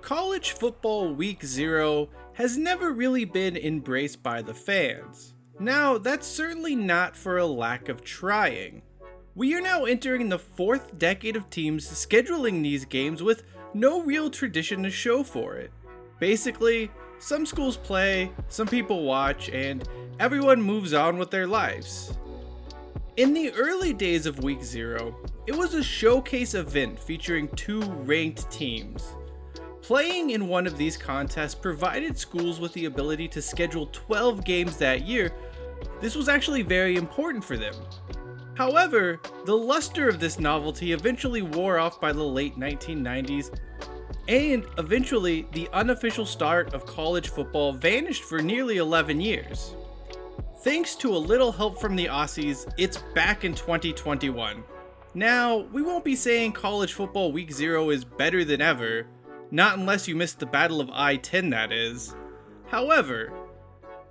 College football week 0 has never really been embraced by the fans. Now, that's certainly not for a lack of trying. We are now entering the fourth decade of teams scheduling these games with no real tradition to show for it. Basically, some schools play, some people watch, and everyone moves on with their lives. In the early days of week 0, it was a showcase event featuring two ranked teams. Playing in one of these contests provided schools with the ability to schedule 12 games that year. This was actually very important for them. However, the luster of this novelty eventually wore off by the late 1990s, and eventually the unofficial start of college football vanished for nearly 11 years. Thanks to a little help from the Aussies, it's back in 2021. Now, we won't be saying college football week 0 is better than ever, not unless you missed the Battle of I-10, that is. However,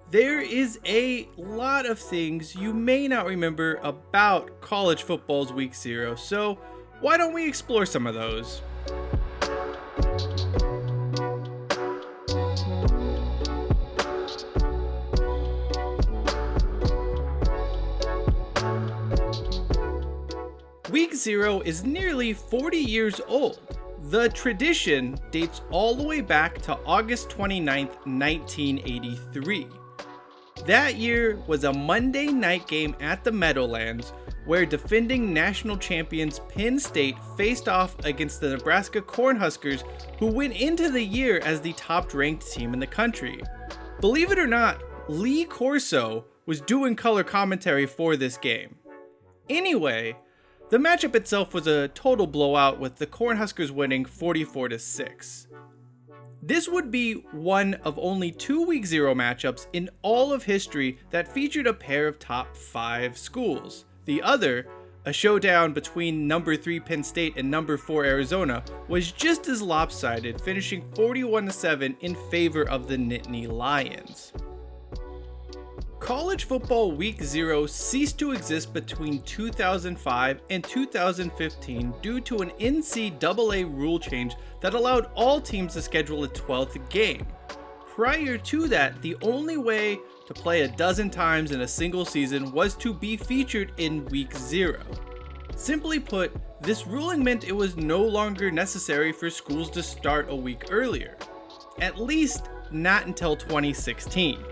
there is a lot of things you may not remember about college football's week 0, so why don't we explore some of those? Week 0 is nearly 40 years old. The tradition dates all the way back to August 29th, 1983. That year was a Monday night game at the Meadowlands where defending national champions Penn State faced off against the Nebraska Cornhuskers, who went into the year as the top-ranked team in the country. Believe it or not, Lee Corso was doing color commentary for this game. Anyway, the matchup itself was a total blowout with the Cornhuskers winning 44-6. This would be one of only two week 0 matchups in all of history that featured a pair of top 5 schools. The other, a showdown between number 3 Penn State and number 4 Arizona, was just as lopsided, finishing 41-7 in favor of the Nittany Lions. College football week 0 ceased to exist between 2005 and 2015 due to an NCAA rule change that allowed all teams to schedule a 12th game. Prior to that, the only way to play a dozen times in a single season was to be featured in week 0. Simply put, this ruling meant it was no longer necessary for schools to start a week earlier, at least not until 2016.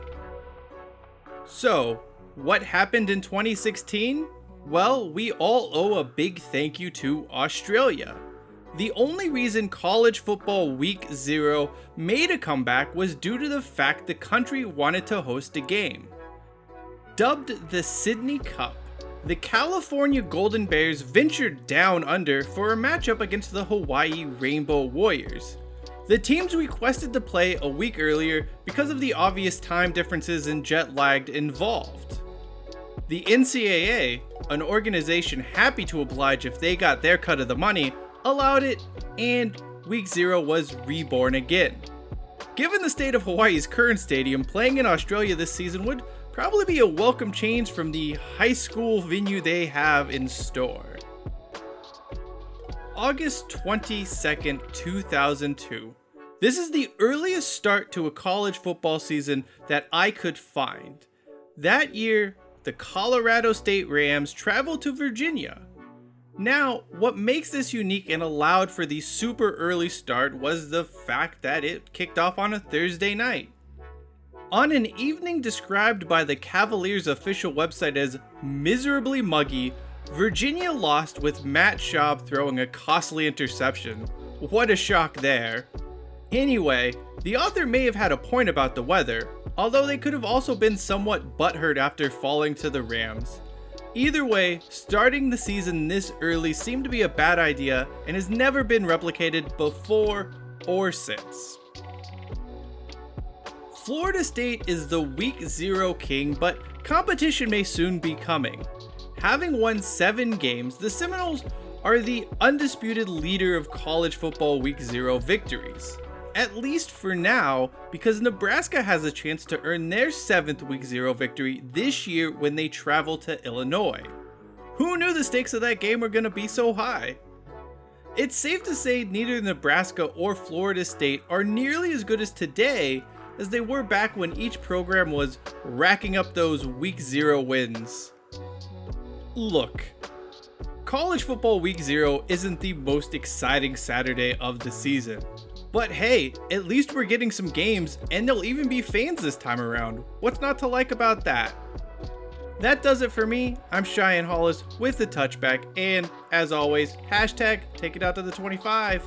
So, what happened in 2016? Well, we all owe a big thank you to Australia. The only reason college football week 0 made a comeback was due to the fact the country wanted to host a game. Dubbed the Sydney Cup, the California Golden Bears ventured down under for a matchup against the Hawaii Rainbow Warriors. The teams requested to play a week earlier because of the obvious time differences and jet lag involved. The NCAA, an organization happy to oblige if they got their cut of the money, allowed it, and week 0 was reborn again. Given the state of Hawaii's current stadium, playing in Australia this season would probably be a welcome change from the high school venue they have in store. August 22nd, 2002. This is the earliest start to a college football season that I could find. That year, the Colorado State Rams traveled to Virginia. Now, what makes this unique and allowed for the super early start was the fact that it kicked off on a Thursday night. On an evening described by the Cavaliers' official website as miserably muggy, Virginia lost with Matt Schaub throwing a costly interception. What a shock there. Anyway, the author may have had a point about the weather, although they could have also been somewhat butthurt after falling to the Rams. Either way, starting the season this early seemed to be a bad idea and has never been replicated before or since. Florida State is the week 0 king, but competition may soon be coming. Having won 7 games, the Seminoles are the undisputed leader of college football week 0 victories. At least for now, because Nebraska has a chance to earn their 7th week 0 victory this year when they travel to Illinois. Who knew the stakes of that game were going to be so high? It's safe to say neither Nebraska or Florida State are nearly as good as today as they were back when each program was racking up those week 0 wins. Look, college football week 0 isn't the most exciting Saturday of the season. But hey, at least we're getting some games and there'll even be fans this time around. What's not to like about that? That does it for me. I'm Cheyenne Hollis with the Touchback, and as always, hashtag take it out to the 25.